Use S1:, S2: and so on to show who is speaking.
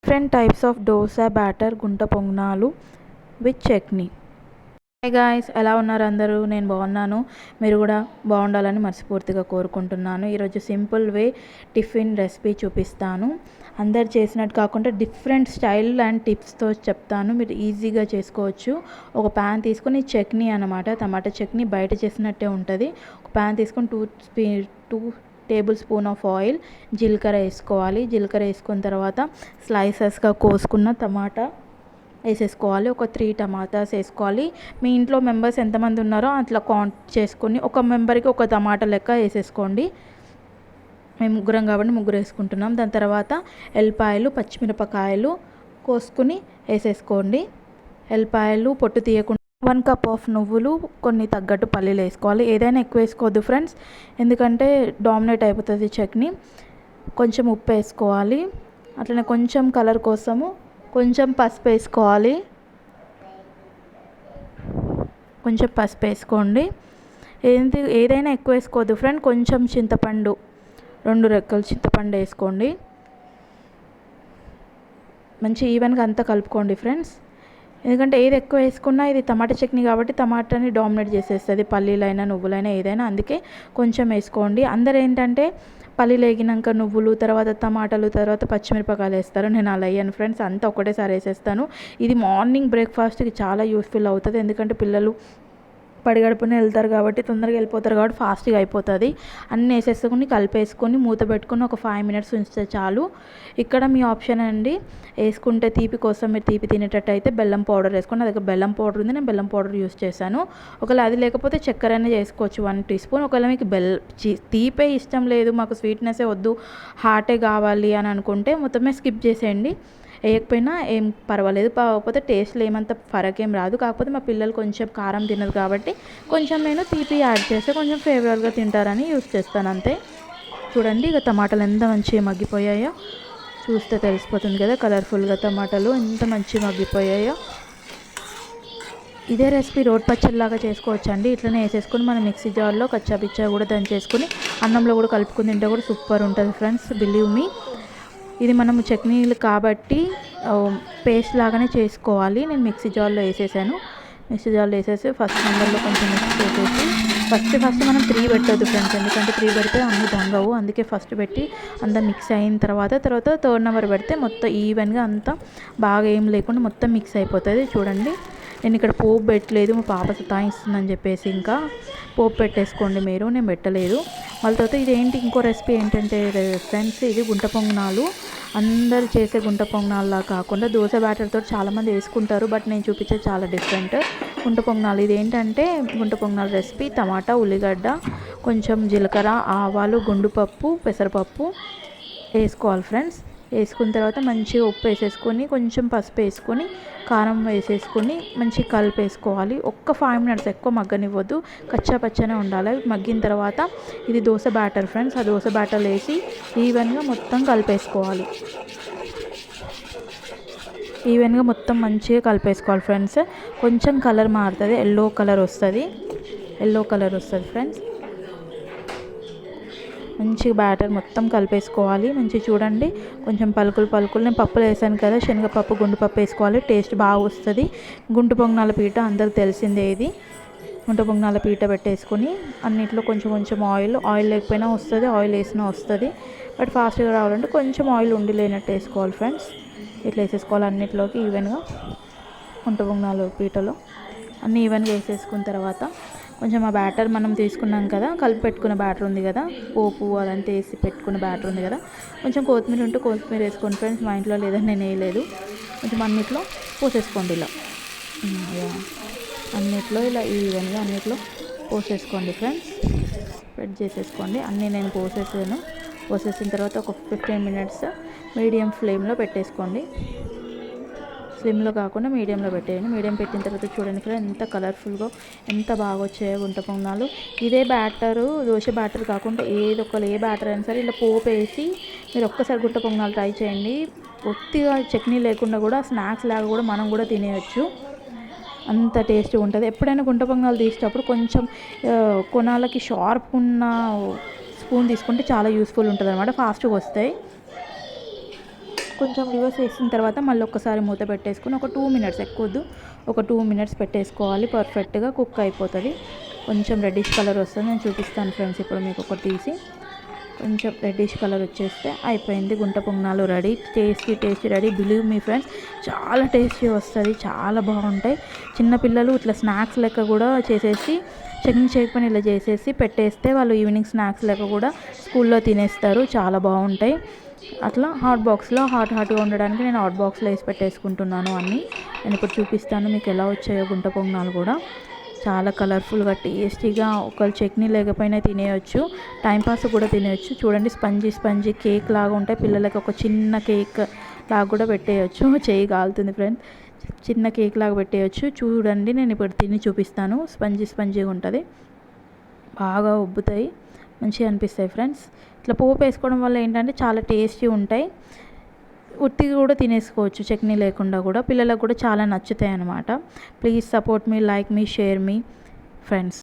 S1: Different types of dosa batter గుంట పొంగనాలు with chutney. Hi guys, ఎలా ఉన్నారు అందరూ? నేను బాగున్నాను. మీరు కూడా బాగుండాలని మనస్ఫూర్తిగా కోరుకుంటున్నాను. ఈరోజు సింపుల్ వే టిఫిన్ రెసిపీ చూపిస్తాను. అందరు చేసినట్టు కాకుండా డిఫరెంట్ స్టైల్ అండ్ టిప్స్తో చెప్తాను. మీరు ఈజీగా చేసుకోవచ్చు. ఒక ప్యాన్ తీసుకొని చట్నీ అనమాట, టమాటా చట్నీ బయట చేసినట్టే ఉంటుంది. ఒక ప్యాన్ తీసుకొని two table spoon of oil, జీలకర్ర వేసుకోవాలి. జీలకర్ర వేసుకున్న తర్వాత స్లైసెస్గా కోసుకున్న టమాటా వేసేసుకోవాలి. ఒక 3 టమాటాస్ వేసుకోవాలి. మీ ఇంట్లో మెంబర్స్ ఎంతమంది ఉన్నారో అట్లా కౌంట్ చేసుకొని ఒక మెంబర్కి ఒక టమాటా లెక్క వేసేసుకోండి. మేము ముగ్గురం కాబట్టి ముగ్గురు వేసుకుంటున్నాం. దాని తర్వాత ఎల్లిపాయలు, పచ్చిమిరపకాయలు కోసుకుని వేసేసుకోండి. ఎల్లిపాయలు పొట్టు తీయకుండా 1 కప్ ఆఫ్ నువ్వులు, కొన్ని తగ్గట్టు పల్లీలు వేసుకోవాలి. ఏదైనా ఎక్కువ వేసుకోవద్దు ఫ్రెండ్స్, ఎందుకంటే డామినేట్ అయిపోతుంది చట్నీ. కొంచెం ఉప్పు వేసుకోవాలి. అట్లనే కొంచెం కలర్ కోసము కొంచెం పసుపు వేసుకోవాలి. కొంచెం పసుపు వేసుకోండి. ఏదైనా ఎక్కువ వేసుకోవద్దు ఫ్రెండ్. కొంచెం చింతపండు, 2 రెక్కలు చింతపండు వేసుకోండి. మంచి ఈవెన్గా అంతా కలుపుకోండి ఫ్రెండ్స్. ఎందుకంటే ఏది ఎక్కువ వేసుకున్నా ఇది టమాటా చట్నీ కాబట్టి టమాటాని డామినేట్ చేసేస్తుంది, పల్లీలైనా నువ్వులైనా ఏదైనా. అందుకే కొంచెం వేసుకోండి. అందరు ఏంటంటే పల్లీలు వేగినాక నువ్వులు, తర్వాత టమాటాలు, తర్వాత పచ్చిమిరపకాయలు వేస్తారు. నేను అలా వేయను ఫ్రెండ్స్, అంతా ఒకటేసారి వేసేస్తాను. ఇది మార్నింగ్ బ్రేక్ఫాస్ట్కి చాలా యూస్ఫుల్ అవుతుంది. ఎందుకంటే పిల్లలు పడిగడుపునే వెళ్తారు కాబట్టి, తొందరగా వెళ్ళిపోతారు కాబట్టి ఫాస్ట్గా అయిపోతుంది. అన్నీ వేసేసుకొని కలిపేసుకొని మూత పెట్టుకొని ఒక 5 మినిట్స్ ఉంచితే చాలు. ఇక్కడ మీ ఆప్షన్ అండి, వేసుకుంటే తీపి కోసం మీరు తీపి తినేటట్టు అయితే బెల్లం పౌడర్ వేసుకోండి. నా దగ్గర బెల్లం పౌడర్ ఉంది, నేను బెల్లం పౌడర్ యూస్ చేశాను. ఒకవేళ అది లేకపోతే చక్కెర అయినా చేసుకోవచ్చు, 1 టీ స్పూన్. ఒకవేళ మీకు తీపే ఇష్టం లేదు, మాకు స్వీట్నెస్సే వద్దు, హాటే కావాలి అని అనుకుంటే మొత్తమే స్కిప్ చేసేయండి. వేయకపోయినా ఏం పర్వాలేదు. కాకపోతే టేస్ట్లో ఏమంత ఫరక్ ఏం రాదు. కాకపోతే మా పిల్లలు కొంచెం కారం తినదు కాబట్టి కొంచెం నేను తీపి యాడ్ చేస్తే కొంచెం ఫేవరబుల్గా తింటారని యూస్ చేస్తాను అంతే. చూడండి, ఇక టమాటాలు ఎంత మంచిగా మగ్గిపోయాయో చూస్తే తెలిసిపోతుంది కదా. కలర్ఫుల్గా టమాటాలు ఎంత మంచిగా మగ్గిపోయాయో. ఇదే రెసిపీ రోడ్ పచ్చడిలాగా చేసుకోవచ్చు అండి. ఇట్లనే వేసేసుకొని మనం మిక్సీ జార్లో కచ్చాపిచ్చా కూడా దంచేసుకొని అన్నంలో కూడా కలుపుకొని తింటే కూడా సూపర్ ఉంటుంది ఫ్రెండ్స్, బిలీవ్ మీ. ఇది మనము చట్నీలు కాబట్టి పేస్ట్ లాగానే చేసుకోవాలి. నేను మిక్సీ జార్లో వేసేసాను. మిక్సీ జార్లో వేసేసి ఫస్ట్ నెంబర్లో కొంచెం మిక్స్ చేసేసి ఫస్ట్ మనం 3 పెట్టొద్దు ఫ్రెండ్స్, ఎందుకంటే 3 పెడితే అన్ని దొంగవు. అందుకే ఫస్ట్ పెట్టి అంతా మిక్స్ అయిన తర్వాత 3rd నెంబర్ పెడితే మొత్తం ఈవెన్గా అంతా బాగా ఏం లేకుండా మొత్తం మిక్స్ అయిపోతుంది. చూడండి, నేను ఇక్కడ పోపు పెట్టలేదు, మా పాప సతాయిస్తుందని చెప్పేసి ఇంకా పోపు పెట్టేసుకోండి మీరు, నేను పెట్టలేదు. వాళ్ళ తర్వాత ఇదేంటి ఇంకో రెసిపీ ఏంటంటే ఫ్రెండ్స్, ఇది గుంట పొంగనాలు. అందరు చేసే గుంట పొంగనాల్లా కాకుండా దోశ బ్యాటర్తో చాలామంది వేసుకుంటారు, బట్ నేను చూపించేది చాలా డిఫరెంట్ గుంట పొంగనాలు. ఇది ఏంటంటే గుంట పొంగనాలు రెసిపీ, టమాటా, ఉల్లిగడ్డ, కొంచెం జీలకర్ర, ఆవాలు, గుండుపప్పు, పెసరపప్పు వేసుకోవాలి ఫ్రెండ్స్. వేసుకున్న తర్వాత మంచిగా ఉప్పు వేసేసుకొని, కొంచెం పసుపు వేసుకొని, కారం వేసేసుకొని మంచిగా కలిపేసుకోవాలి. ఒక్క 5 మినిట్స్, ఎక్కువ మగ్గనివ్వద్దు, కచ్చా పచ్చనే ఉండాలి. మగ్గిన తర్వాత ఇది దోశ బ్యాటర్ ఫ్రెండ్స్, ఆ దోశ బ్యాటర్ వేసి ఈవెన్గా మొత్తం కలిపేసుకోవాలి. ఈవెన్గా మొత్తం మంచిగా కలిపేసుకోవాలి ఫ్రెండ్స్. కొంచెం కలర్ మారుతుంది, ఎల్లో కలర్ వస్తుంది ఫ్రెండ్స్. మంచిగా బ్యాటర్ మొత్తం కలిపేసుకోవాలి. మంచిగా చూడండి, కొంచెం పలుకులు నేను పప్పులు వేసాను కదా, శనగపప్పు, గుండుపప్పు వేసుకోవాలి, టేస్ట్ బాగా వస్తుంది. గుంట పొంగనాల పీట అందరికి తెలిసిందే. ఇది గుంట పొంగనాల పీట పెట్టేసుకొని అన్నిట్లో కొంచెం ఆయిల్ లేకపోయినా వస్తుంది, ఆయిల్ వేసినా వస్తుంది. బట్ ఫాస్ట్గా రావాలంటే కొంచెం ఆయిల్ ఉండి లేనట్టు వేసుకోవాలి ఫ్రెండ్స్. ఇట్లా వేసేసుకోవాలి అన్నిట్లోకి ఈవెన్గా. గుంట పొంగనాల పీటలో అన్నీ ఈవెన్గా వేసేసుకున్న తర్వాత కొంచెం ఆ బ్యాటర్ మనం తీసుకున్నాం కదా, కలిపి పెట్టుకున్న బ్యాటర్ ఉంది కదా, పోపు అదంతా వేసి పెట్టుకున్న బ్యాటర్ ఉంది కదా, కొంచెం కొత్తిమీర ఉంటే కొత్తిమీర వేసుకోండి ఫ్రెండ్స్. మా ఇంట్లో లేదని నేను వేయలేదు. కొంచెం అన్నిట్లో పోసేసుకోండి, ఇలా ఈవెన్గా అన్నిట్లో పోసేసుకోండి ఫ్రెండ్స్. స్ప్రెడ్ చేసేసుకోండి. అన్నీ నేను పోసేసిన తర్వాత ఒక 15 మినిట్స్ మీడియం ఫ్లేమ్లో పెట్టేసుకోండి. స్లిమ్లో కాకుండా మీడియంలో పెట్టేయండి. మీడియం పెట్టిన తర్వాత చూడండి ఫ్రెండ్స్, ఎంత కలర్ఫుల్గా ఎంత బాగా వచ్చాయో గుంట పొంగనాలు. ఇదే బ్యాటరు, దోశ బ్యాటర్ కాకుండా ఏ బ్యాటర్ అయినా సరే ఇలా పోపు వేసి మీరు ఒక్కసారి గుంట పొంగనాలు ట్రై చేయండి. ఒత్తిగా చట్నీ లేకుండా కూడా స్నాక్స్ లాగా కూడా మనం కూడా తినేయచ్చు, అంత టేస్ట్గా ఉంటుంది. ఎప్పుడైనా గుంట పొంగనాలు తీసేటప్పుడు కొంచెం కొనాలకి షార్ప్ ఉన్న స్పూన్ తీసుకుంటే చాలా యూస్ఫుల్ ఉంటుంది అనమాట, ఫాస్ట్గా వస్తాయి. కొంచెం రివర్స్ వేసిన తర్వాత మళ్ళీ ఒక్కసారి మూత పెట్టేసుకొని ఒక 2 మినిట్స్, ఎక్కువద్దు, ఒక 2 మినిట్స్ పెట్టేసుకోవాలి. పర్ఫెక్ట్గా కుక్ అయిపోతుంది. కొంచెం రెడ్డిష్ కలర్ వస్తుంది. నేను చూపిస్తాను ఫ్రెండ్స్ ఇప్పుడు మీకు ఒకటి తీసి. కొంచెం రెడ్డిష్ కలర్ వచ్చేస్తే అయిపోయింది. గుంట పొంగనాలు ready. Tasty ready. Believe me friends, చాలా టేస్టీ వస్తుంది, చాలా బాగుంటాయి. చిన్నపిల్లలు ఇట్లా స్నాక్స్ లెక్క కూడా చేసేసి, చట్నీ చేయకపోయినా ఇలా చేసేసి పెట్టేస్తే వాళ్ళు ఈవినింగ్ స్నాక్స్ లెక్క కూడా స్కూల్లో తినేస్తారు. చాలా బాగుంటాయి. అట్లా హాట్ బాక్స్లో హాట్గా ఉండడానికి నేను హాట్ బాక్స్లో వేసి పెట్టేసుకుంటున్నాను అన్నీ. నేను ఇప్పుడు చూపిస్తాను మీకు ఎలా వచ్చాయో గుంట పొంగనాలు కూడా. చాలా కలర్ఫుల్గా టేస్టీగా, ఒకళ్ళు చట్నీ లేకపోయినా తినేయచ్చు, టైంపాస్ కూడా తినేయచ్చు. చూడండి స్పంజీ కేక్ లాగా ఉంటాయి. పిల్లలకి ఒక చిన్న కేక్ లాగా కూడా పెట్టేయచ్చు. చేయి కాలుతుంది ఫ్రెండ్స్. చిన్న కేక్ లాగా పెట్టేయచ్చు. చూడండి నేను ఇప్పుడు తిని చూపిస్తాను. స్పంజీగా ఉంటుంది, బాగా ఉబ్బుతాయి, మంచిగా అనిపిస్తాయి ఫ్రెండ్స్. ఇట్లా పోపు వేసుకోవడం వల్ల ఏంటంటే చాలా టేస్టీ ఉంటాయి. ఉట్టిగా కూడా తినేసుకోవచ్చు చట్నీ లేకుండా కూడా. పిల్లలకు కూడా చాలా నచ్చుతాయి అన్నమాట. Please support me, like me, share me friends.